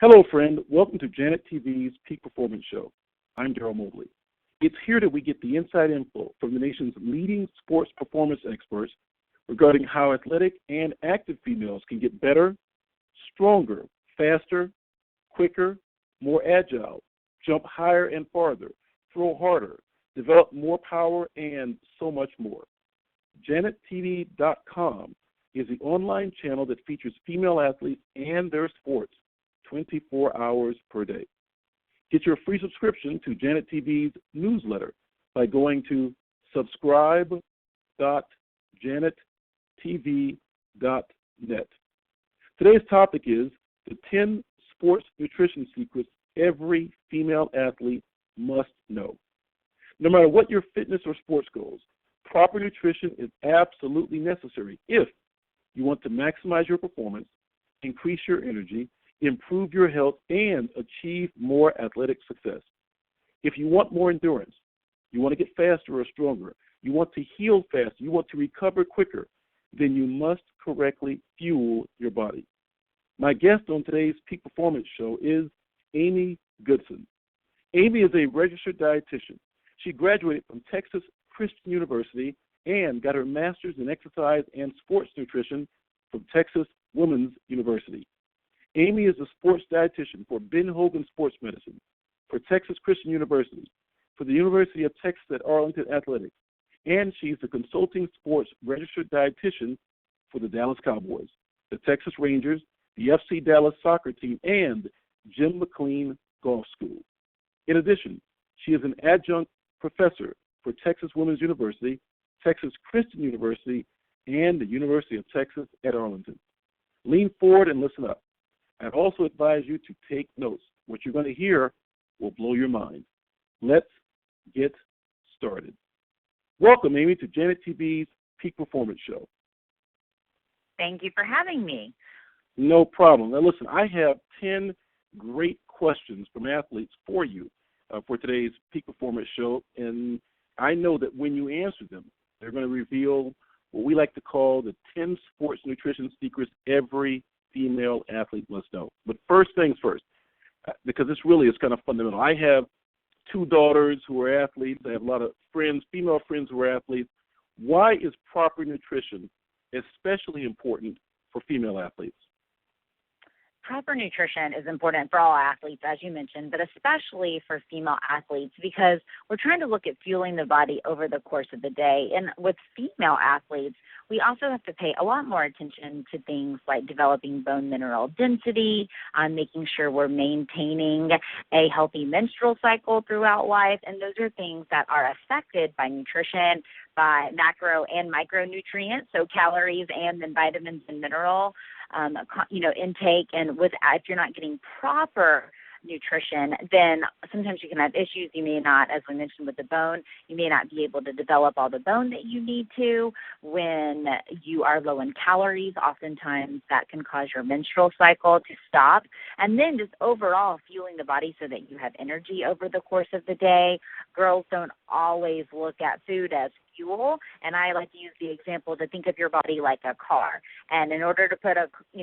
Hello, friend. Welcome to Janet TV's Peak Performance Show. I'm Daryl Mobley. It's here that we get the inside info from the nation's leading sports performance experts regarding how athletic and active females can get better, stronger, faster, quicker, more agile, jump higher and farther, throw harder, develop more power, and so much more. JanetTV.com is the online channel that features female athletes and their sports 24 hours per day. Get your free subscription to Janet TV's newsletter by going to subscribe.janettv.net. Today's topic is the 10 sports nutrition secrets every female athlete must know. No matter what your fitness or sports goals, proper nutrition is absolutely necessary if you want to maximize your performance, increase your energy, improve your health, and achieve more athletic success. If you want more endurance, you want to get faster or stronger, you want to heal faster, you want to recover quicker, then you must correctly fuel your body. My guest on today's Peak Performance Show is Amy Goodson. Amy is a registered dietitian. She graduated from Texas Christian University and got her master's in exercise and sports nutrition from Texas Women's University. Amy is a sports dietitian for Ben Hogan Sports Medicine, for Texas Christian University, for the University of Texas at Arlington Athletics, and she's the consulting sports registered dietitian for the Dallas Cowboys, the Texas Rangers, the FC Dallas soccer team, and Jim McLean Golf School. In addition, she is an adjunct professor for Texas Women's University, Texas Christian University, and the University of Texas at Arlington. Lean forward and listen up. I'd also advise you to take notes. What you're going to hear will blow your mind. Let's get started. Welcome, Amy, to Janet TV's Peak Performance Show. Thank you for having me. No problem. Now, listen, I have 10 great questions from athletes for you for today's Peak Performance Show, and I know that when you answer them, they're going to reveal what we like to call the 10 sports nutrition secrets every female athlete must know. But first things first, because this really is kind of fundamental. I have two daughters who are athletes. I have a lot of friends, female friends who are athletes. Why is proper nutrition especially important for female athletes? Proper nutrition is important for all athletes, as you mentioned, but especially for female athletes because we're trying to look at fueling the body over the course of the day. And with female athletes, we also have to pay a lot more attention to things like developing bone mineral density, making sure we're maintaining a healthy menstrual cycle throughout life. And those are things that are affected by nutrition, by macro and micronutrients, so calories and then vitamins and mineral intake. And if you're not getting proper nutrition, then sometimes you can have issues. You may not, as we mentioned with the bone, you may not be able to develop all the bone that you need to. When you are low in calories, oftentimes that can cause your menstrual cycle to stop. And then just overall fueling the body so that you have energy over the course of the day. Girls don't always look at food as fuel, and I like to use the example to think of your body like a car. And in order to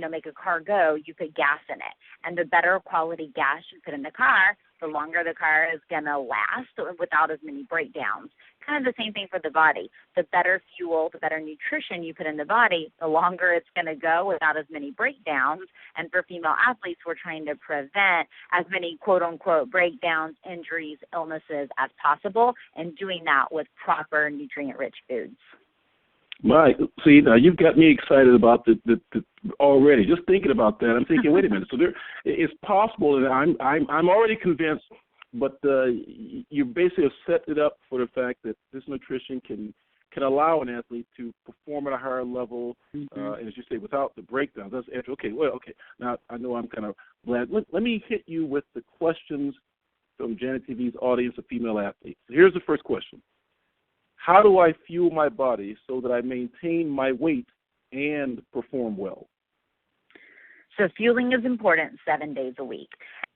make a car go, you put gas in it. And the better quality gas you put in the car, the longer the car is going to last without as many breakdowns. Kind of the same thing for the body. The better fuel, the better nutrition you put in the body, the longer it's going to go without as many breakdowns. And for female athletes, we're trying to prevent as many quote-unquote breakdowns, injuries, illnesses as possible, and doing that with proper nutrient-rich foods. Mike, see, now you've got me excited about the already. Just thinking about that, I'm thinking, wait a minute. So it's possible, and I'm already convinced. But you basically have set it up for the fact that this nutrition can allow an athlete to perform at a higher level, and as you say, without the breakdowns. That's okay. Now I know I'm kind of glad. Let me hit you with the questions from Janet TV's audience of female athletes. Here's the first question. How do I fuel my body so that I maintain my weight and perform well? So fueling is important 7 days a week.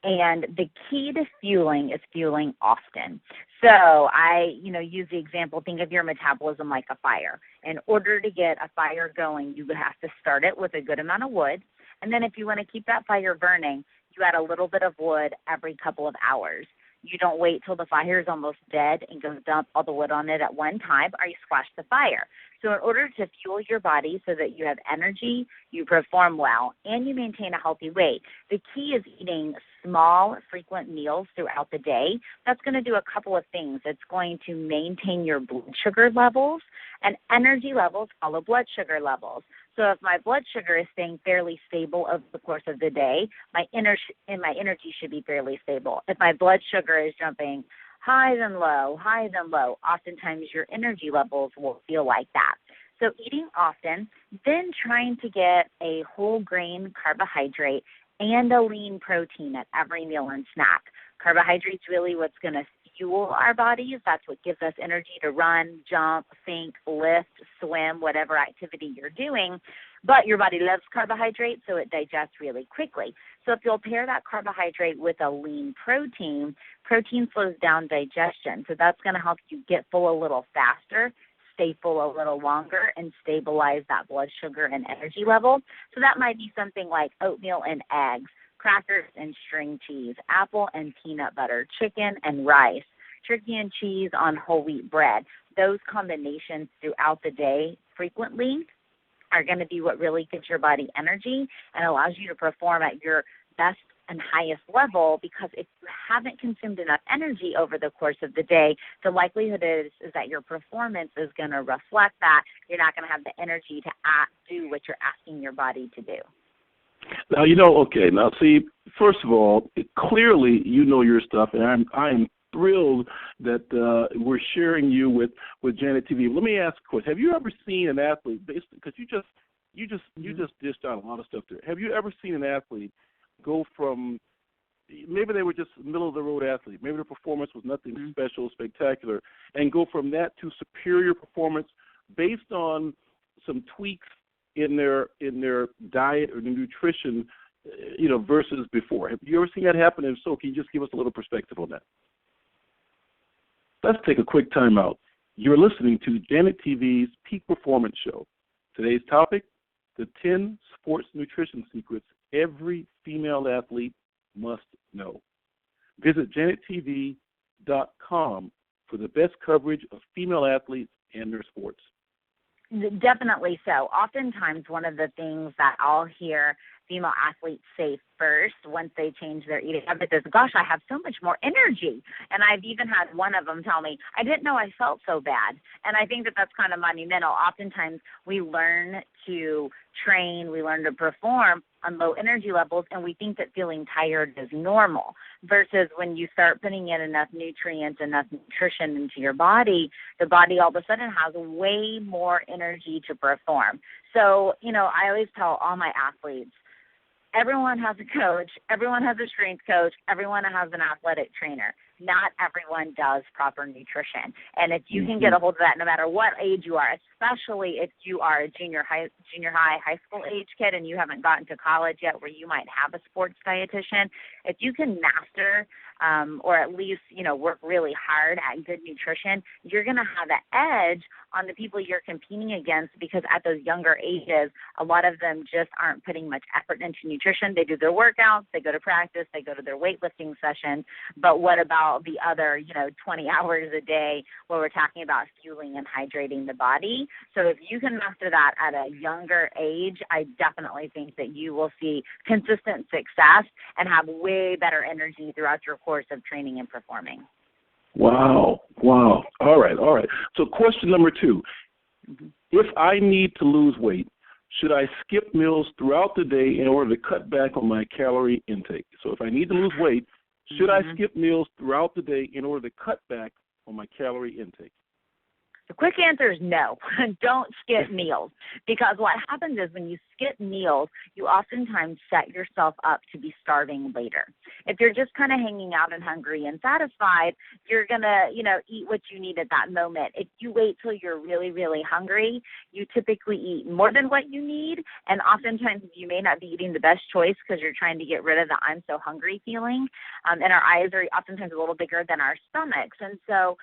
And the key to fueling is fueling often. So I, use the example, think of your metabolism like a fire. In order to get a fire going, you would have to start it with a good amount of wood. And then if you want to keep that fire burning, You add a little bit of wood every couple of hours. You don't wait till the fire is almost dead and go dump all the wood on it at one time, or you squash the fire. So in order to fuel your body so that you have energy, you perform well, and you maintain a healthy weight, the key is eating small, frequent meals throughout the day. That's going to do a couple of things. It's going to maintain your blood sugar levels, and energy levels follow blood sugar levels. So if my blood sugar is staying fairly stable over the course of the day, my energy should be fairly stable. If my blood sugar is jumping high then low, oftentimes your energy levels will feel like that. So eating often, then trying to get a whole grain carbohydrate and a lean protein at every meal and snack. Carbohydrates really what's going to fuel our bodies. That's what gives us energy to run, jump, think, lift, swim, whatever activity you're doing. But your body loves carbohydrates, so it digests really quickly. So if you'll pair that carbohydrate with a lean protein, protein slows down digestion. So that's going to help you get full a little faster, stay full a little longer, and stabilize that blood sugar and energy level. So that might be something like oatmeal and eggs, crackers and string cheese, apple and peanut butter, chicken and rice, turkey and cheese on whole wheat bread. Those combinations throughout the day frequently are going to be what really gives your body energy and allows you to perform at your best and highest level, because if you haven't consumed enough energy over the course of the day, the likelihood is that your performance is going to reflect that. You're not going to have the energy to do what you're asking your body to do. Now, see, first of all, clearly you know your stuff, and I'm thrilled that we're sharing you with Janet TV. Let me ask a question. Have you ever seen an athlete, because you just dished out a lot of stuff there. Have you ever seen an athlete go from, maybe they were just a middle-of-the-road athlete, maybe their performance was nothing special, spectacular, and go from that to superior performance based on some tweaks in their diet or nutrition, versus before? Have you ever seen that happen? If so, can you just give us a little perspective on that? Let's take a quick time out. You're listening to Janet TV's Peak Performance Show. Today's topic, the 10 sports nutrition secrets every female athlete must know. Visit janettv.com for the best coverage of female athletes and their sports. Definitely so. Oftentimes, one of the things that I'll hear female athletes say first once they change their eating habits is, gosh, I have so much more energy. And I've even had one of them tell me, I didn't know I felt so bad. And I think that that's kind of monumental. Oftentimes, we learn to train, we learn to perform on low energy levels, and we think that feeling tired is normal, versus when you start putting in enough nutrients, enough nutrition into your body, the body all of a sudden has way more energy to perform. So, I always tell all my athletes, everyone has a coach, everyone has a strength coach, everyone has an athletic trainer. Not everyone does proper nutrition. And if you can get a hold of that, no matter what age you are, especially if you are a junior high, high school age kid and you haven't gotten to college yet where you might have a sports dietitian, if you can master or at least, work really hard at good nutrition, you're going to have an edge on the people you're competing against, because at those younger ages, a lot of them just aren't putting much effort into nutrition. They do their workouts, they go to practice, they go to their weightlifting sessions, but what about the other, 20 hours a day where we're talking about fueling and hydrating the body? So if you can master that at a younger age, I definitely think that you will see consistent success and have way better energy throughout your course of training and performing. Wow. All right. So question number 2, if I need to lose weight, should I skip meals throughout the day in order to cut back on my calorie intake? So if I need to lose weight, should I skip meals throughout the day in order to cut back on my calorie intake? The quick answer is no. Don't skip meals, because what happens is when you skip meals, you oftentimes set yourself up to be starving later. If you're just kind of hanging out and hungry and satisfied, you're going to, eat what you need at that moment. If you wait till you're really, really hungry, you typically eat more than what you need, and oftentimes you may not be eating the best choice because you're trying to get rid of the I'm so hungry feeling, and our eyes are oftentimes a little bigger than our stomachs, and so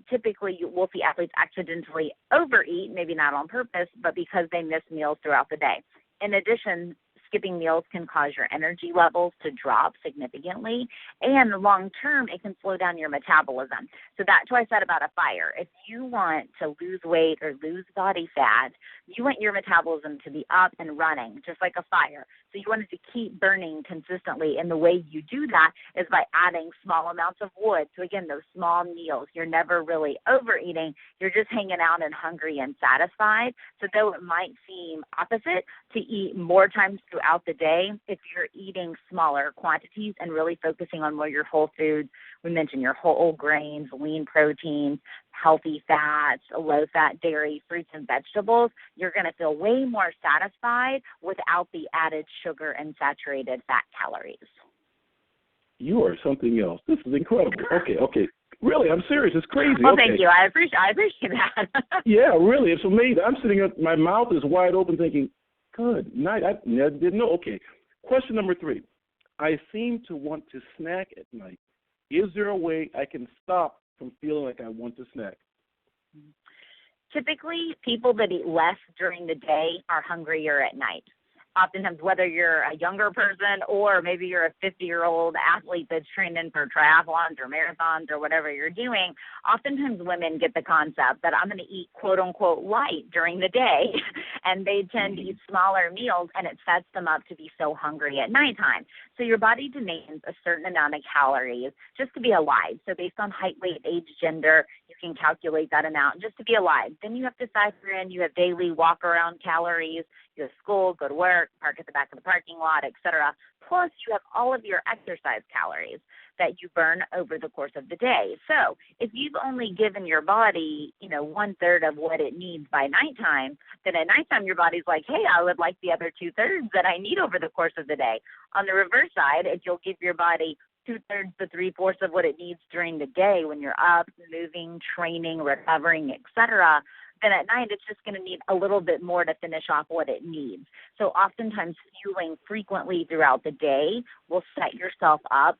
typically we'll see athletes accidentally overeat, maybe not on purpose, but because they miss meals throughout the day. In addition, skipping meals can cause your energy levels to drop significantly, and long term, it can slow down your metabolism. So that's why I said about a fire. If you want to lose weight or lose body fat, you want your metabolism to be up and running, just like a fire. So you want it to keep burning consistently, and the way you do that is by adding small amounts of wood. So again, those small meals. You're never really overeating. You're just hanging out and hungry and satisfied. So though it might seem opposite to eat more times throughout the day, if you're eating smaller quantities and really focusing on more your whole foods, we mentioned your whole grains, lean proteins, healthy fats, low-fat dairy, fruits, and vegetables, you're going to feel way more satisfied without the added sugar and saturated fat calories. You are something else. This is incredible. Okay. Really, I'm serious. It's crazy. Well, okay. Thank you. I appreciate that. Yeah, really. It's amazing. I'm sitting up, my mouth is wide open thinking, good night. I didn't know. Okay. Question number 3. I seem to want to snack at night. Is there a way I can stop from feeling like I want to snack? Typically, people that eat less during the day are hungrier at night. Oftentimes, whether you're a younger person or maybe you're a 50-year-old athlete that's training for triathlons or marathons or whatever you're doing, oftentimes women get the concept that I'm going to eat quote-unquote light during the day, and they tend to eat smaller meals, and it sets them up to be so hungry at nighttime. So your body demands a certain amount of calories just to be alive. So based on height, weight, age, gender, you can calculate that amount just to be alive. Then you have to factor in you have daily walk-around calories, you have school, go to work, park at the back of the parking lot, etc. Plus, you have all of your exercise calories that you burn over the course of the day. So if you've only given your body, 1/3 of what it needs by nighttime, then at nighttime your body's like, hey, I would like the other 2/3 that I need over the course of the day. On the reverse side, if you'll give your body 2/3 to 3/4 of what it needs during the day when you're up, moving, training, recovering, etc., then at night it's just going to need a little bit more to finish off what it needs. So oftentimes fueling frequently throughout the day will set yourself up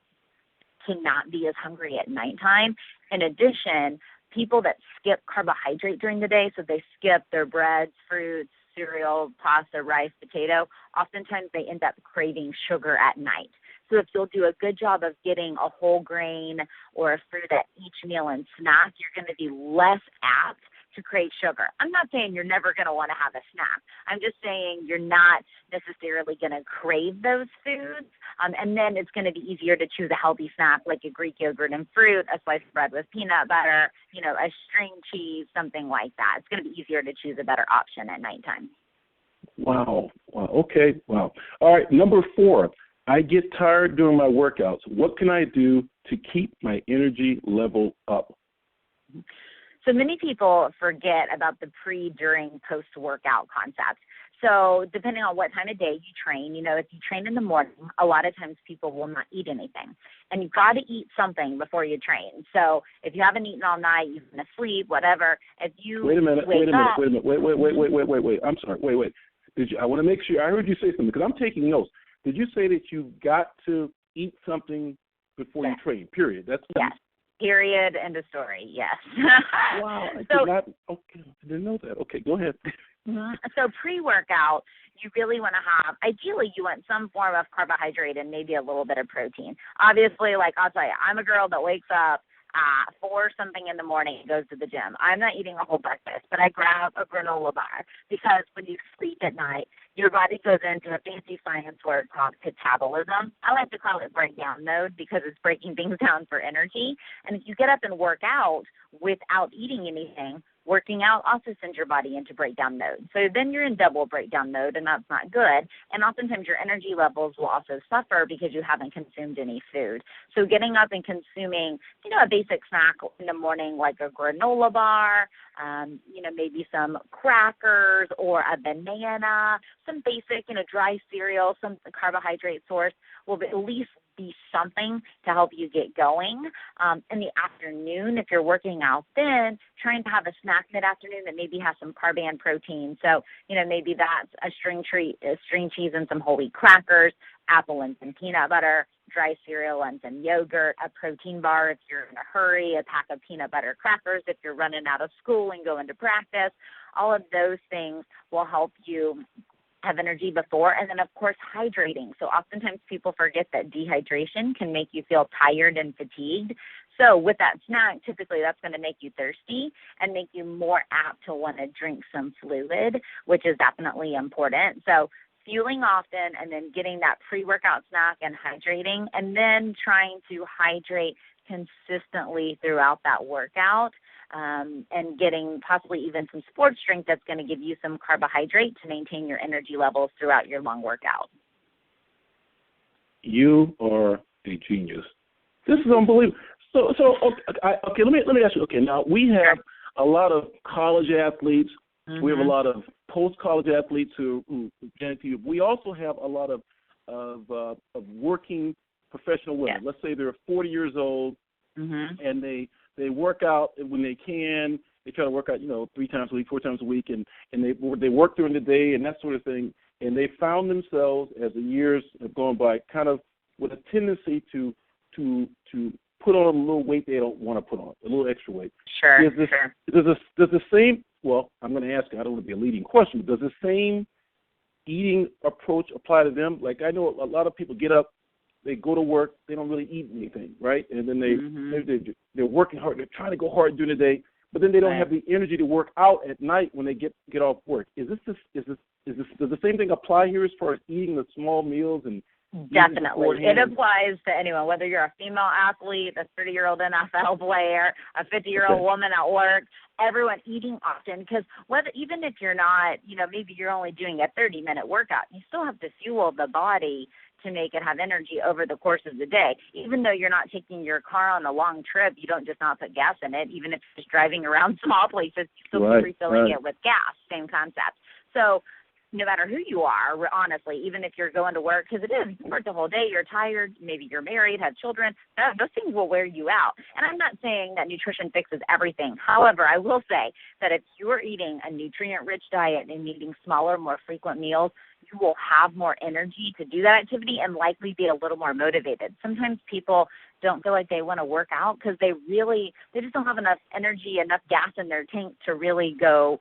to not be as hungry at nighttime. In addition, people that skip carbohydrate during the day, so they skip their breads, fruits, cereal, pasta, rice, potato, oftentimes they end up craving sugar at night. So if you'll do a good job of getting a whole grain or a fruit at each meal and snack, you're going to be less apt to crave sugar. I'm not saying you're never going to want to have a snack. I'm just saying you're not necessarily going to crave those foods. And then it's going to be easier to choose a healthy snack like a Greek yogurt and fruit, a slice of bread with peanut butter, a string cheese, something like that. It's going to be easier to choose a better option at nighttime. Wow. Okay. Wow. All right. Number 4, I get tired during my workouts. What can I do to keep my energy level up? So many people forget about the pre, during, post-workout concept. So depending on what time of day you train, if you train in the morning, a lot of times people will not eat anything. And you've got to eat something before you train. So if you haven't eaten all night, you've been asleep, whatever, if you Wait a minute. Wait. I'm sorry. Wait. I want to make sure I heard you say something because I'm taking notes. Did you say that you've got to eat something before you train, period? Yes. Period. End of story. Yes. Wow. I didn't know that. Okay, go ahead. So pre-workout, you really want to have, ideally you want some form of carbohydrate and maybe a little bit of protein. Obviously, I'll tell you, I'm a girl that wakes up 4 something in the morning and goes to the gym. I'm not eating a whole breakfast, but I grab a granola bar because when you sleep at night, your body goes into a fancy science word called catabolism. I like to call it breakdown mode because it's breaking things down for energy. And if you get up and work out without eating anything, working out also sends your body into breakdown mode. So then you're in double breakdown mode, and that's not good. And oftentimes your energy levels will also suffer because you haven't consumed any food. So getting up and consuming, a basic snack in the morning like a granola bar, maybe some crackers or a banana, some basic, dry cereal, some carbohydrate source will at least be something to help you get going. In the afternoon, if you're working out, then trying to have a snack mid-afternoon that maybe has some carb and protein. So, maybe that's a string cheese and some whole wheat crackers, apple and some peanut butter, dry cereal and some yogurt, a protein bar if you're in a hurry, a pack of peanut butter crackers if you're running out of school and going to practice. All of those things will help you have energy before, and then, of course, hydrating. So oftentimes people forget that dehydration can make you feel tired and fatigued. So with that snack, typically that's going to make you thirsty and make you more apt to want to drink some fluid, which is definitely important. So fueling often and then getting that pre-workout snack and hydrating, and then trying to hydrate consistently throughout that workout, and getting possibly even some sports drink that's going to give you some carbohydrate to maintain your energy levels throughout your long workout. You are a genius. This is unbelievable. So okay, let me ask you. Okay, now we have a lot of college athletes. Mm-hmm. We have a lot of post-college athletes who get into you. We also have a lot of working professional women. Yes. Let's say they're 40 years old, mm-hmm. and they work out when they can. They try to work out, 3 times a week, 4 times a week, and they work during the day and that sort of thing. And they found themselves, as the years have gone by, kind of with a tendency to put on a little weight they don't want to put on, a little extra weight. Sure. Does the same? Well, I'm going to ask you. I don't want to be a leading question. But does the same eating approach apply to them? Like, I know a lot of people get up, they go to work, they don't really eat anything, right? And then they're working hard, they're trying to go hard during the day, but then they don't have the energy to work out at night when they get off work. Does the same thing apply here as far as eating the small meals and? Definitely. It applies to anyone, whether you're a female athlete, a 30-year-old NFL player, a 50-year-old woman at work, everyone eating often, because even if you're not, maybe you're only doing a 30-minute workout, you still have to fuel the body to make it have energy over the course of the day. Even though you're not taking your car on a long trip, you don't just not put gas in it. Even if you're just driving around small places, you still keep refilling it with gas, same concept. So no matter who you are, honestly, even if you're going to work, because it is, you work the whole day, you're tired, maybe you're married, have children, those things will wear you out. And I'm not saying that nutrition fixes everything. However, I will say that if you're eating a nutrient-rich diet and eating smaller, more frequent meals, you will have more energy to do that activity and likely be a little more motivated. Sometimes people don't feel like they want to work out because they just don't have enough energy, enough gas in their tank to really go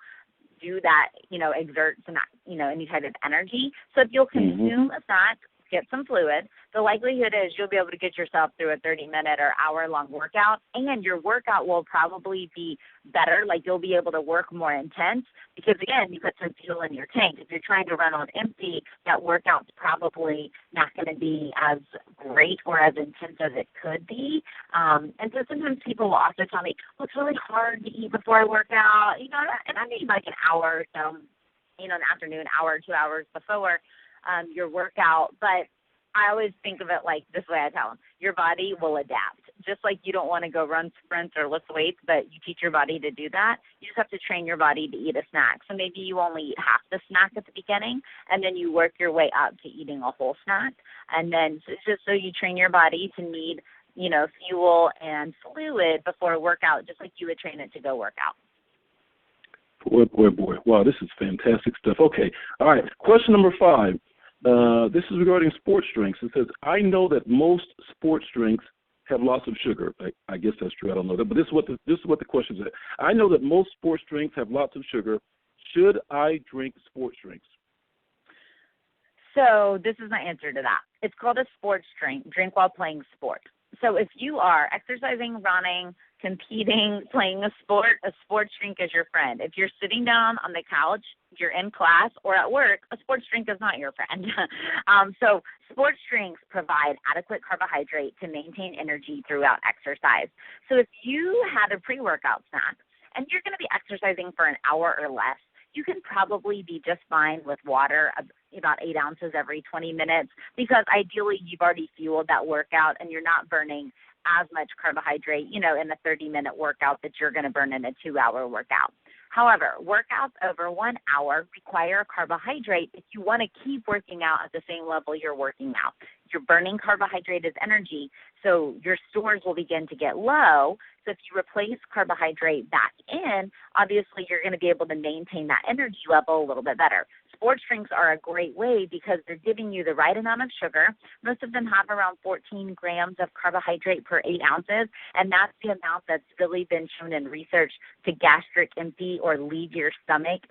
do that, exert some, any type of energy. So if you'll consume a snack, get some fluid, the likelihood is you'll be able to get yourself through a 30-minute or hour-long workout, and your workout will probably be better. Like, you'll be able to work more intense because, again, you put some fuel in your tank. If you're trying to run on empty, that workout's probably not going to be as great or as intense as it could be. And so sometimes people will also tell me, well, it's really hard to eat before I work out, and I need like an hour or so, in the afternoon, hour, 2 hours before your workout. But I always think of it like this way. I tell them, your body will adapt. Just like you don't want to go run sprints or lift weights, but you teach your body to do that, you just have to train your body to eat a snack. So maybe you only eat half the snack at the beginning, and then you work your way up to eating a whole snack. And then just so you train your body to need, fuel and fluid before a workout, just like you would train it to go work out. Boy. Wow, this is fantastic stuff. Okay. All right. Question number 5. This is regarding sports drinks. It says, I know that most sports drinks have lots of sugar. I guess that's true. I don't know that. But this is what the question is. I know that most sports drinks have lots of sugar. Should I drink sports drinks? So this is my answer to that. It's called a sports drink while playing sport. So if you are exercising, running, competing, playing a sports drink is your friend. If you're sitting down on the couch, you're in class or at work, a sports drink is not your friend. So sports drinks provide adequate carbohydrate to maintain energy throughout exercise. So if you had a pre-workout snack and you're going to be exercising for an hour or less, you can probably be just fine with water, about 8 ounces every 20 minutes, because ideally you've already fueled that workout and you're not burning as much carbohydrate, in a 30-minute workout that you're going to burn in a 2-hour workout. However, workouts over 1 hour require carbohydrate if you want to keep working out at the same level you're working out. You're burning carbohydrate as energy, so your stores will begin to get low. So if you replace carbohydrate back in, obviously you're going to be able to maintain that energy level a little bit better. Sports drinks are a great way because they're giving you the right amount of sugar. Most of them have around 14 grams of carbohydrate per 8 ounces, and that's the amount that's really been shown in research to gastric empty or leave your stomach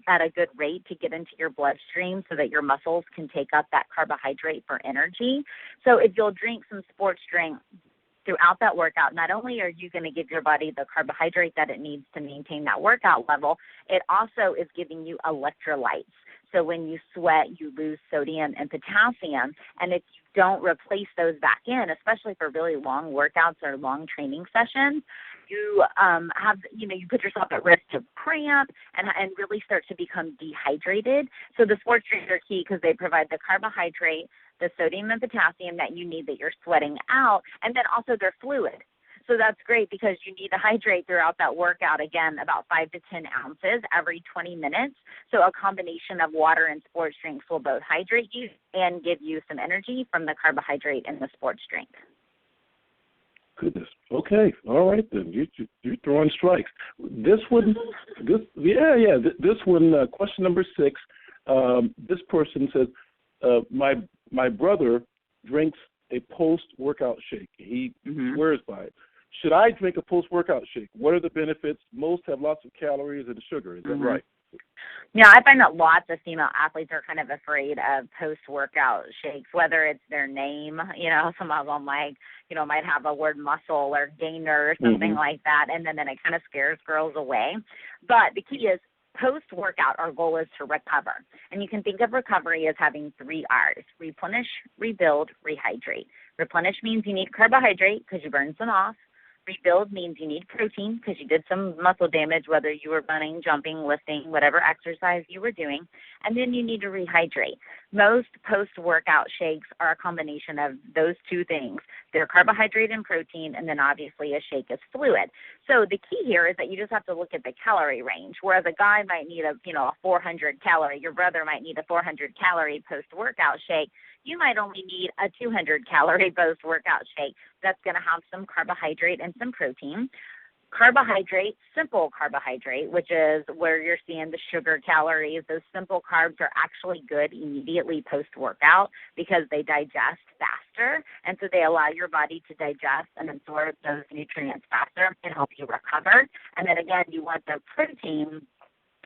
at a good rate to get into your bloodstream so that your muscles can take up that carbohydrate for energy. So if you'll drink some sports drink throughout that workout, not only are you going to give your body the carbohydrate that it needs to maintain that workout level, it also is giving you electrolytes. So when you sweat, you lose sodium and potassium. And if you don't replace those back in, especially for really long workouts or long training sessions, you you put yourself at risk of cramp and really start to become dehydrated. So the sports drinks are key because they provide the carbohydrate, the sodium and potassium that you need that you're sweating out, and then also they're fluid. So that's great because you need to hydrate throughout that workout, again, about 5 to 10 ounces every 20 minutes. So a combination of water and sports drinks will both hydrate you and give you some energy from the carbohydrate in the sports drink. Goodness. Okay. All right then. You're throwing strikes. This one, question number 6. This person says, my brother drinks a post-workout shake. He swears by it. Should I drink a post-workout shake? What are the benefits? Most have lots of calories and sugar. Is that right? Yeah, I find that lots of female athletes are kind of afraid of post-workout shakes, whether it's their name, some of them might have a word muscle or gainer or something like that, and then it kind of scares girls away. But the key is post-workout, our goal is to recover. And you can think of recovery as having 3 R's: replenish, rebuild, rehydrate. Replenish means you need carbohydrate because you burned some off. Rebuild means you need protein because you did some muscle damage, whether you were running, jumping, lifting, whatever exercise you were doing. And then you need to rehydrate. Most post-workout shakes are a combination of those 2 things. They're carbohydrate and protein, and then obviously a shake is fluid. So the key here is that you just have to look at the calorie range, whereas a guy might need a 400 calorie, your brother might need a 400 calorie post-workout shake. You might only need a 200 calorie post-workout shake that's going to have some carbohydrate and some protein. Carbohydrate, simple carbohydrate, which is where you're seeing the sugar calories. Those simple carbs are actually good immediately post-workout because they digest faster, and so they allow your body to digest and absorb those nutrients faster and help you recover. And then again, you want the protein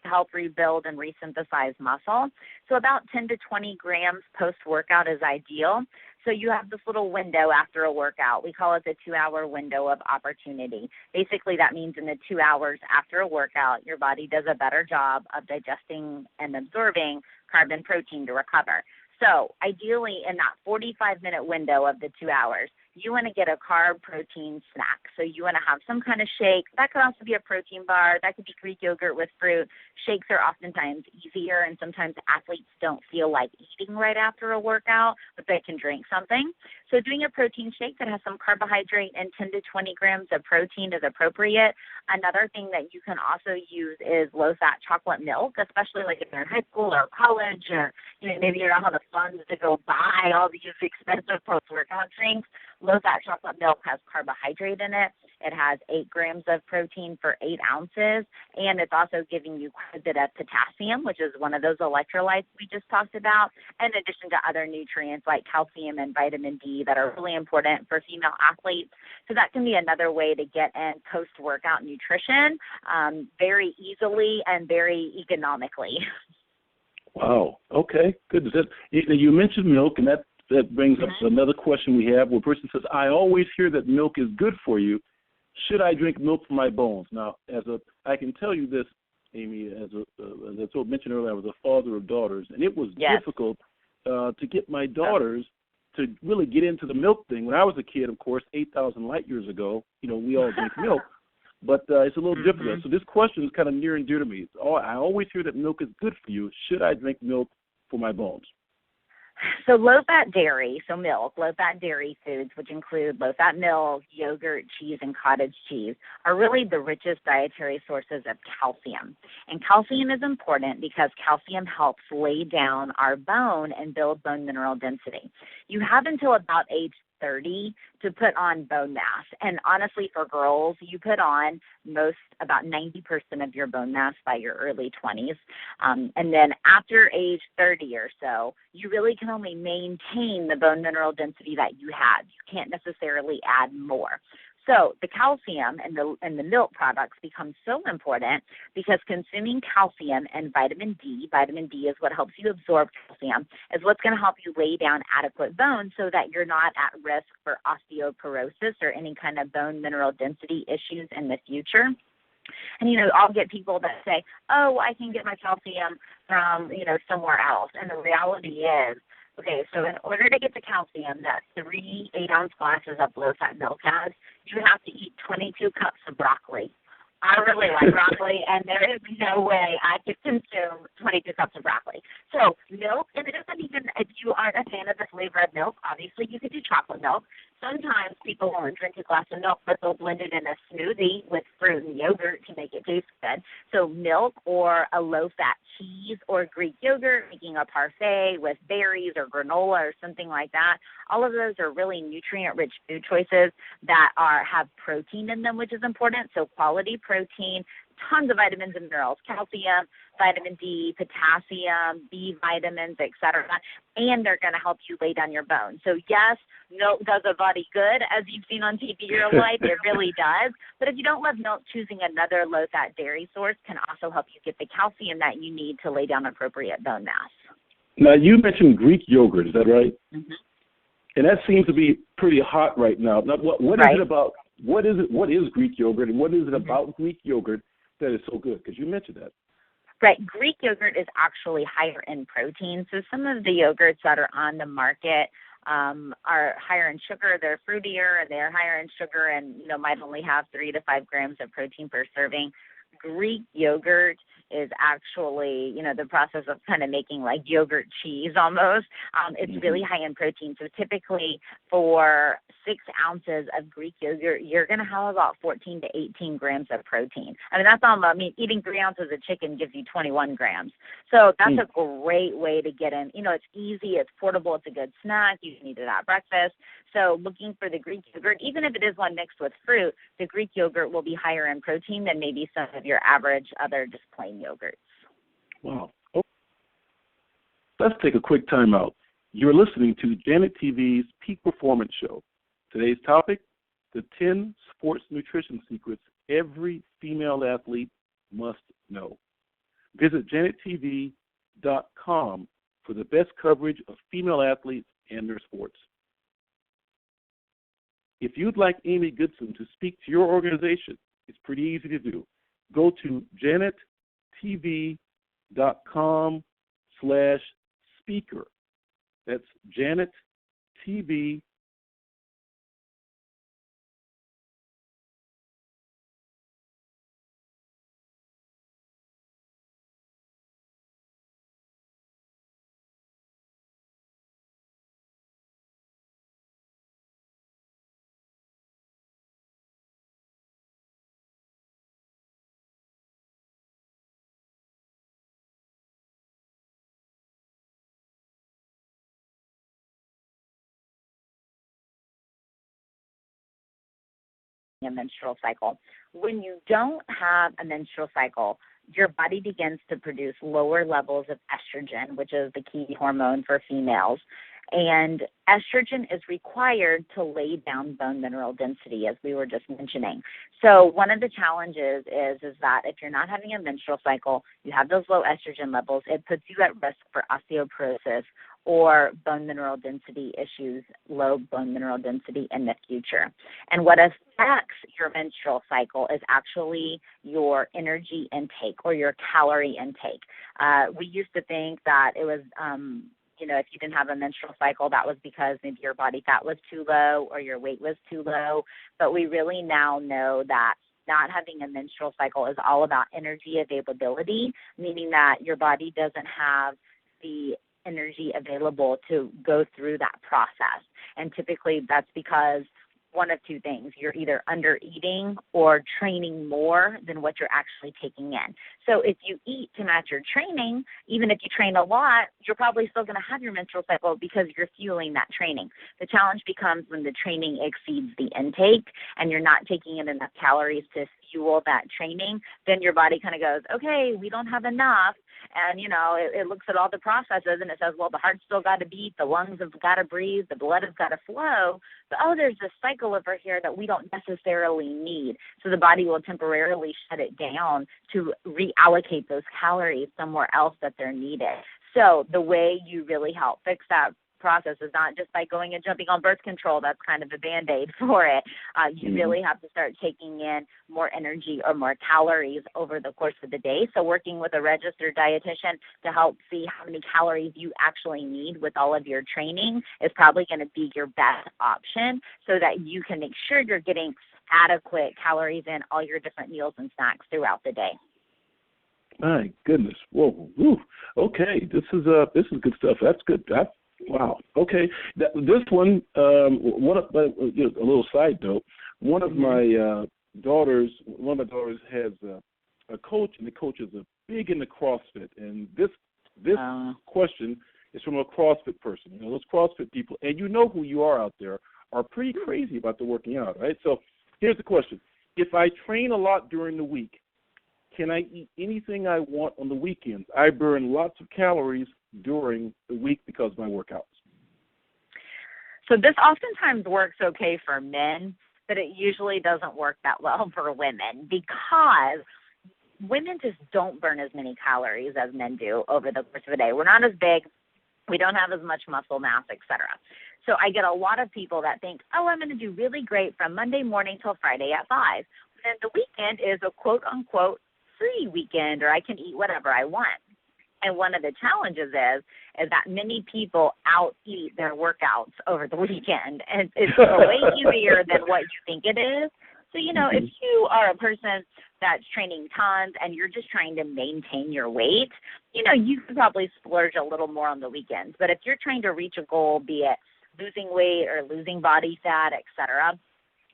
to help rebuild and resynthesize muscle. So about 10 to 20 grams post-workout is ideal. So you have this little window after a workout. We call it the 2-hour window of opportunity. Basically, that means in the 2 hours after a workout, your body does a better job of digesting and absorbing carb and protein to recover. So ideally, in that 45-minute window of the 2 hours, you want to get a carb protein snack. So you want to have some kind of shake. That could also be a protein bar. That could be Greek yogurt with fruit. Shakes are oftentimes easier, and sometimes athletes don't feel like eating right after a workout, but they can drink something. So doing a protein shake that has some carbohydrate and 10 to 20 grams of protein is appropriate. Another thing that you can also use is low-fat chocolate milk, especially like if you're in high school or college, or maybe you don't have the funds to go buy all these expensive post-workout drinks. Low-fat chocolate milk has carbohydrate in it. It has 8 grams of protein for 8 ounces, and it's also giving you quite a bit of potassium, which is one of those electrolytes we just talked about, in addition to other nutrients like calcium and vitamin D that are really important for female athletes. So that can be another way to get in post-workout nutrition very easily and very economically. Wow. Okay. Good. You mentioned milk, and that brings up another question we have where a person says, I always hear that milk is good for you. Should I drink milk for my bones? Now, I can tell you this, Amy, as I mentioned earlier, I was a father of daughters, and it was difficult to get my daughters to really get into the milk thing. When I was a kid, of course, 8,000 light years ago, we all drink milk. But it's a little difficult. So this question is kind of near and dear to me. I always hear that milk is good for you. Should I drink milk for my bones? So low-fat dairy, so milk, low-fat dairy foods, which include low-fat milk, yogurt, cheese, and cottage cheese, are really the richest dietary sources of calcium. And calcium is important because calcium helps lay down our bone and build bone mineral density. You have until about age 30 to put on bone mass. And honestly, for girls, you put on about 90% of your bone mass by your early 20s. And then after age 30 or so, you really can only maintain the bone mineral density that you have. You can't necessarily add more. So the calcium and the milk products become so important because consuming calcium and vitamin D is what helps you absorb calcium, is what's going to help you lay down adequate bone so that you're not at risk for osteoporosis or any kind of bone mineral density issues in the future. And, I'll get people that say, oh, I can get my calcium from, somewhere else. And the reality is, okay, so in order to get the calcium that 3 8-ounce glasses of low-fat milk has, you have to eat 22 cups of broccoli. I really like broccoli, and there is no way I could consume 22 cups of broccoli. So milk, and it doesn't even, if you aren't a fan of the flavor of milk, obviously you could do chocolate milk. Sometimes people won't drink a glass of milk, but they'll blend it in a smoothie with fruit and yogurt to make it taste good. So milk or a low-fat cheese or Greek yogurt, making a parfait with berries or granola or something like that, all of those are really nutrient-rich food choices that have protein in them, which is important. So quality protein, tons of vitamins and minerals, calcium, vitamin D, potassium, B vitamins, etc. And they're going to help you lay down your bones. So yes, milk does a body good, as you've seen on TV your life. It really does. But if you don't love milk, choosing another low-fat dairy source can also help you get the calcium that you need to lay down appropriate bone mass. Now, you mentioned Greek yogurt. Is that right? Mm-hmm. And that seems to be pretty hot right now. Now, what right. is it about? What is it? What is Greek yogurt, and what is it about Greek yogurt that is so good? Because you mentioned that. Right. Greek yogurt is actually higher in protein. So some of the yogurts that are on the market are higher in sugar. They're fruitier, and they're higher in sugar and, might only have 3 to 5 grams of protein per serving. Greek yogurt is actually, the process of kind of making like yogurt cheese almost. It's really high in protein. So typically for 6 ounces of Greek yogurt, you're going to have about 14 to 18 grams of protein. Eating 3 ounces of chicken gives you 21 grams. So that's a great way to get in. It's easy, it's portable, it's a good snack. You can eat it at breakfast. So looking for the Greek yogurt, even if it is one mixed with fruit, the Greek yogurt will be higher in protein than maybe some of your average other just plain yogurts. Wow. Okay. Let's take a quick time out. You're listening to Janet TV's Peak Performance Show. Today's topic, the 10 sports nutrition secrets every female athlete must know. Visit janettv.com for the best coverage of female athletes and their sports. If you'd like Amy Goodson to speak to your organization, it's pretty easy to do. Go to janettv.com/speaker. That's Janet TV. A menstrual cycle. When you don't have a menstrual cycle, your body begins to produce lower levels of estrogen, which is the key hormone for females. And estrogen is required to lay down bone mineral density, as we were just mentioning. So one of the challenges is that if you're not having a menstrual cycle, you have those low estrogen levels, it puts you at risk for osteoporosis or bone mineral density issues, low bone mineral density in the future. And what affects your menstrual cycle is actually your energy intake or your calorie intake. We used to think that it was if you didn't have a menstrual cycle, that was because maybe your body fat was too low or your weight was too low. But we really now know that not having a menstrual cycle is all about energy availability, meaning that your body doesn't have the energy available to go through that process. And typically that's because one of two things. You're either under eating or training more than what you're actually taking in. So if you eat to match your training, even if you train a lot, you're probably still going to have your menstrual cycle because you're fueling that training. The challenge becomes when the training exceeds the intake and you're not taking in enough calories to fuel that training, then your body kind of goes, okay, we don't have enough. And, it looks at all the processes and it says, well, the heart's still got to beat, the lungs have got to breathe, the blood has got to flow. But, there's this cycle over here that we don't necessarily need. So the body will temporarily shut it down to reallocate those calories somewhere else that they're needed. So the way you really help fix that process is not just by going and jumping on birth control. That's kind of a Band-Aid for it. You really have to start taking in more energy or more calories over the course of the day. So working with a registered dietitian to help see how many calories you actually need with all of your training is probably going to be your best option so that you can make sure you're getting adequate calories in all your different meals and snacks throughout the day. My goodness. Whoa. Woo. Okay. This is good stuff. That's good. Wow. Okay. This one, a little side note. One of my daughters has a coach, and the coach is big into CrossFit. And this question is from a CrossFit person. Those CrossFit people, and who you are out there, are pretty crazy about the working out, right? So here's the question. If I train a lot during the week, can I eat anything I want on the weekends? I burn lots of calories during the week because of my workouts. So this oftentimes works okay for men, but it usually doesn't work that well for women because women just don't burn as many calories as men do over the course of a day. We're not as big. We don't have as much muscle mass, etc. So I get a lot of people that think, I'm going to do really great from Monday morning till Friday at 5. Then the weekend is a quote-unquote free weekend, or I can eat whatever I want. And one of the challenges is that many people out-eat their workouts over the weekend. And it's way easier than what you think it is. So, if you are a person that's training tons and you're just trying to maintain your weight, you can probably splurge a little more on the weekends. But if you're trying to reach a goal, be it losing weight or losing body fat, et cetera,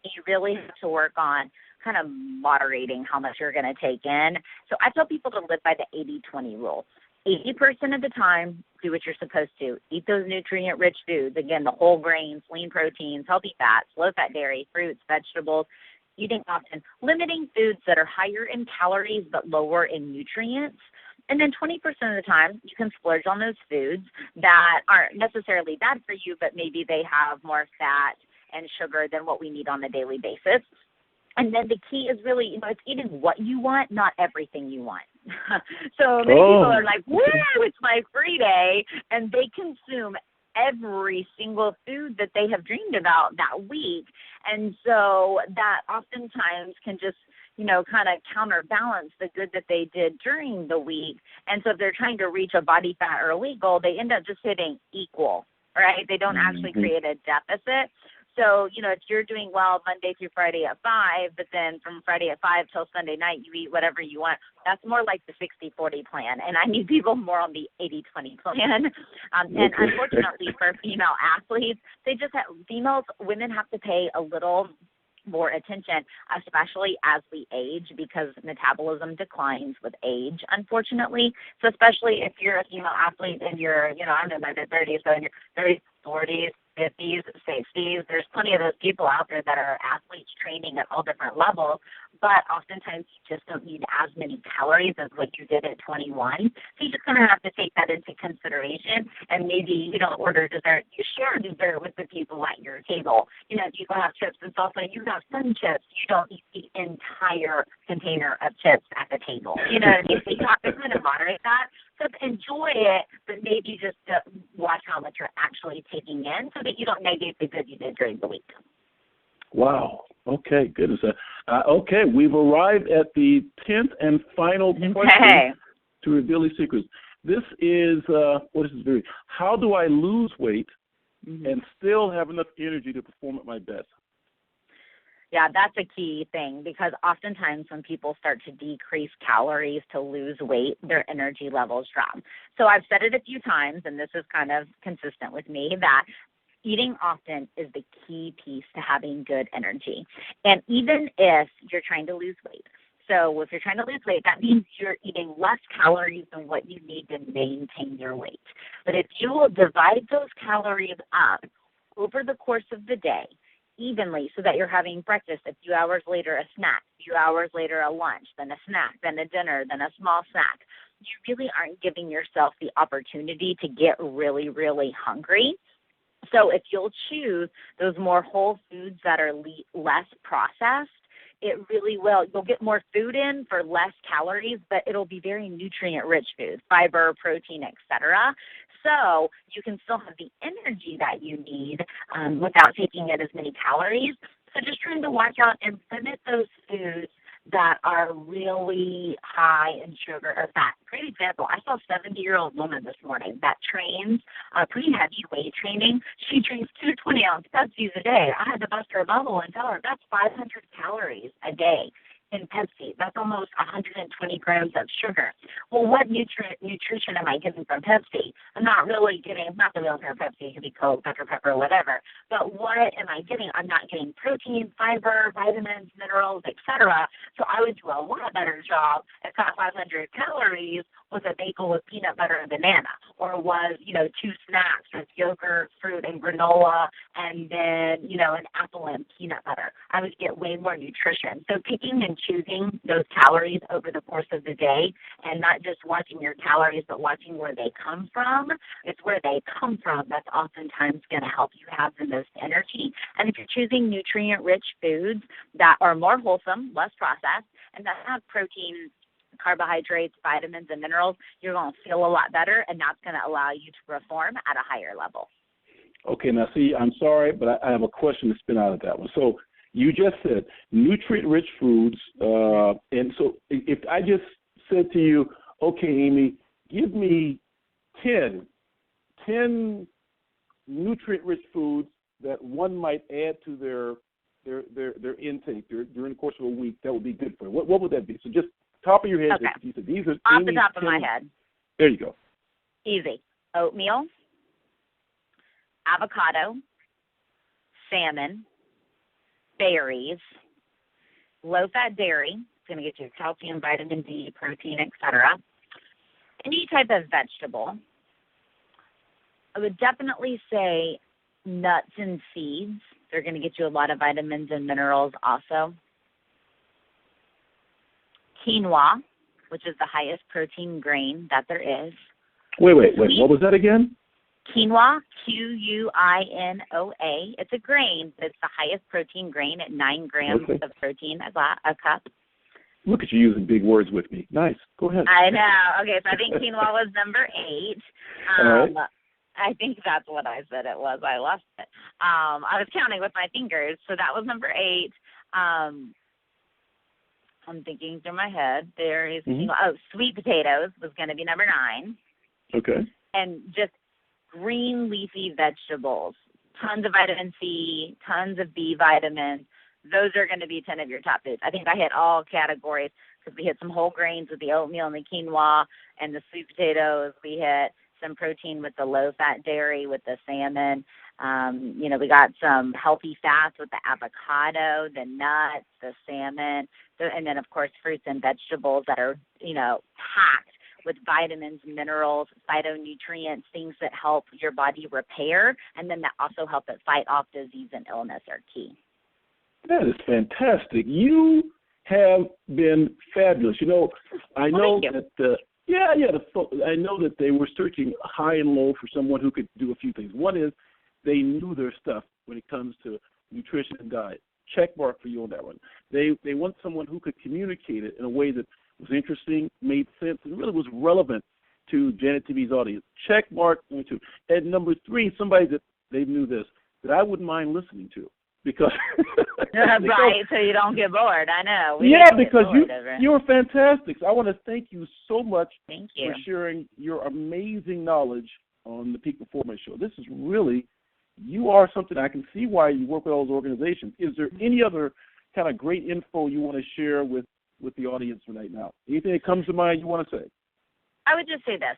you really have to work on kind of moderating how much you're going to take in. So I tell people to live by the 80-20 rule. 80% of the time, do what you're supposed to. Eat those nutrient-rich foods. Again, the whole grains, lean proteins, healthy fats, low-fat dairy, fruits, vegetables. Eating often, limiting foods that are higher in calories but lower in nutrients. And then 20% of the time, you can splurge on those foods that aren't necessarily bad for you, but maybe they have more fat and sugar than what we need on a daily basis. And then the key is really, it's eating what you want, not everything you want. So many people are like, woo, it's my free day, and they consume every single food that they have dreamed about that week. And so that oftentimes can just, kind of counterbalance the good that they did during the week. And so if they're trying to reach a body fat or a weight goal, they end up just hitting equal, right? They don't actually create a deficit. So, if you're doing well Monday through Friday at 5, but then from Friday at 5 till Sunday night, you eat whatever you want, that's more like the 60-40 plan. And I need people more on the 80-20 plan. And unfortunately for female athletes, women have to pay a little more attention, especially as we age, because metabolism declines with age, unfortunately. So especially if you're a female athlete and you're, I'm in my mid-30s, so in your 30s, 40s, 50s, 60s, there's plenty of those people out there that are athletes training at all different levels, but oftentimes you just don't need as many calories as what you did at 21. So you just kind of have to take that into consideration, and maybe you don't order dessert. You share dessert with the people at your table. People have chips and salsa. You have some chips. You don't eat the entire container of chips at the table. So you have to kind of moderate that. So enjoy it, but maybe just watch how much you're actually taking in so that you don't negate the good you did during the week. Wow. Okay, goodness. Okay, we've arrived at the 10th and final question to reveal these secrets. This is, how do I lose weight and still have enough energy to perform at my best? Yeah, that's a key thing, because oftentimes when people start to decrease calories to lose weight, their energy levels drop. So I've said it a few times, and this is kind of consistent with me, that eating often is the key piece to having good energy. And even if you're trying to lose weight, so if you're trying to lose weight, that means you're eating less calories than what you need to maintain your weight. But if you will divide those calories up over the course of the day, evenly so that you're having breakfast, a few hours later a snack, a few hours later a lunch, then a snack, then a dinner, then a small snack. You really aren't giving yourself the opportunity to get really, really hungry. So if you'll choose those more whole foods that are less processed, it really will. You'll get more food in for less calories, but it'll be very nutrient-rich foods, fiber, protein, etc. So you can still have the energy that you need without taking in as many calories. So just trying to watch out and limit those foods that are really high in sugar or fat. Great example, I saw a 70-year-old woman this morning that trains pretty heavy weight training. She drinks 2 20-ounce Pepsis a day. I had to bust her bubble and tell her that's 500 calories a day in Pepsi. That's almost 120 grams of sugar. Well, what nutrition am I getting from Pepsi? I'm not really getting, not the real Pepsi, it could be Coke, Dr. Pepper, whatever. But what am I getting? I'm not getting protein, fiber, vitamins, minerals, etc. So I would do a lot better job at that 500 calories with a bagel with peanut butter and banana, or was, 2 snacks with yogurt, fruit, and granola, and then, an apple and peanut butter. I would get way more nutrition. So picking and choosing those calories over the course of the day, and not just watching your calories, but watching where they come from. It's where they come from that's oftentimes going to help you have the most energy. And if you're choosing nutrient-rich foods that are more wholesome, less processed, and that have protein, carbohydrates, vitamins, and minerals, you're going to feel a lot better, and that's going to allow you to perform at a higher level. Okay, now see, I'm sorry, but I have a question to spin out of that one. So you just said nutrient-rich foods, and so if I just said to you, okay, Amy, give me 10 nutrient-rich foods that one might add to their intake during the course of a week, that would be good for them. What would that be? So just top of your head, okay. you said these are off Amy's the top of 10. my head. There you go. Easy. Oatmeal, avocado, salmon, berries, low-fat dairy. It's going to get you calcium, vitamin D, protein, etc. Any type of vegetable. I would definitely say nuts and seeds. They're going to get you a lot of vitamins and minerals also. Quinoa, which is the highest protein grain that there is. Wait. What was that again? Quinoa, Quinoa. It's a grain, but it's the highest protein grain at 9 grams of protein a cup. Look at you using big words with me. Nice. Go ahead. I know. Okay, so I think quinoa was number 8. All right. I think that's what I said it was. I lost it. I was counting with my fingers, so that was number 8. I'm thinking through my head. There is sweet potatoes was going to be number 9. Okay. And just green leafy vegetables, tons of vitamin C, tons of B vitamins. Those are going to be 10 of your top foods. I think I hit all categories because we hit some whole grains with the oatmeal and the quinoa and the sweet potatoes. We hit some protein with the low-fat dairy, with the salmon. We got some healthy fats with the avocado, the nuts, the salmon, and then, of course, fruits and vegetables that are, packed with vitamins, minerals, phytonutrients, things that help your body repair, and then that also help it fight off disease and illness are key. That is fantastic. You have been fabulous. I know that I know that they were searching high and low for someone who could do a few things. One is they knew their stuff when it comes to nutrition and diet. Check mark for you on that one. They want someone who could communicate it in a way that was interesting, made sense, and really was relevant to Janet TV's audience. Check mark number 2. And number 3, somebody that they knew this, that I wouldn't mind listening to. Because right, so you don't get bored. I know. Because you're fantastic. So I want to thank you so much for sharing your amazing knowledge on the Peak Performance Show. This is really, you are something, I can see why you work with all those organizations. Is there any other kind of great info you want to share with the audience right now? Anything that comes to mind you want to say? I would just say this.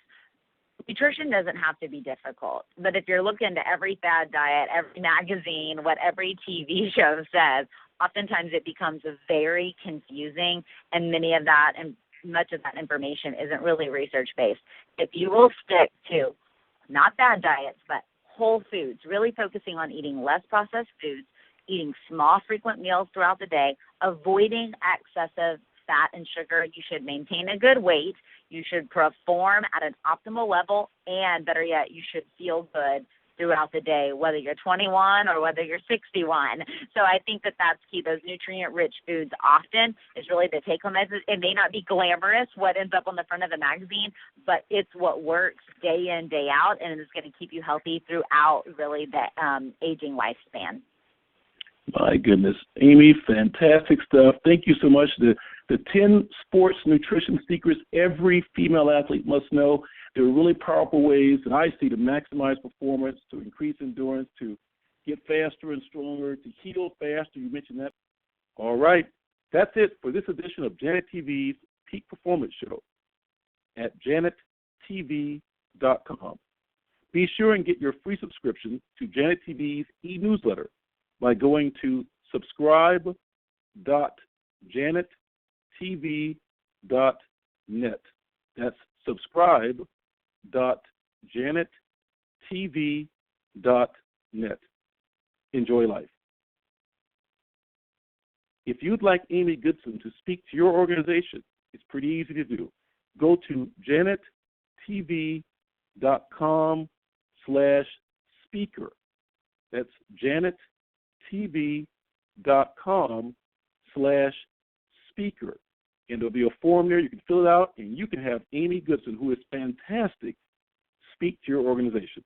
Nutrition doesn't have to be difficult, but if you're looking to every fad diet, every magazine, what every TV show says, oftentimes it becomes very confusing, and much of that information isn't really research-based. If you will stick to not fad diets, but whole foods, really focusing on eating less processed foods, eating small, frequent meals throughout the day, avoiding excessive fat and sugar. You should maintain a good weight. You should perform at an optimal level, and better yet, you should feel good throughout the day, whether you're 21 or whether you're 61. So I think that that's key. Those nutrient-rich foods often is really the take-home message. It may not be glamorous what ends up on the front of the magazine, but it's what works day in, day out, and it's going to keep you healthy throughout really the aging lifespan. My goodness. Amy, fantastic stuff. Thank you so much. The 10 sports nutrition secrets every female athlete must know. There are really powerful ways that I see to maximize performance, to increase endurance, to get faster and stronger, to heal faster. You mentioned that. All right. That's it for this edition of Janet TV's Peak Performance Show at janettv.com. Be sure and get your free subscription to Janet TV's e-newsletter by going to subscribe.janettv.net. That's subscribe.janettv.net. Enjoy life. If you'd like Amy Goodson to speak to your organization, it's pretty easy to do. Go to janettv.com/speaker. That's janettv.com/speaker. And there'll be a form there. You can fill it out, and you can have Amy Goodson, who is fantastic, speak to your organization.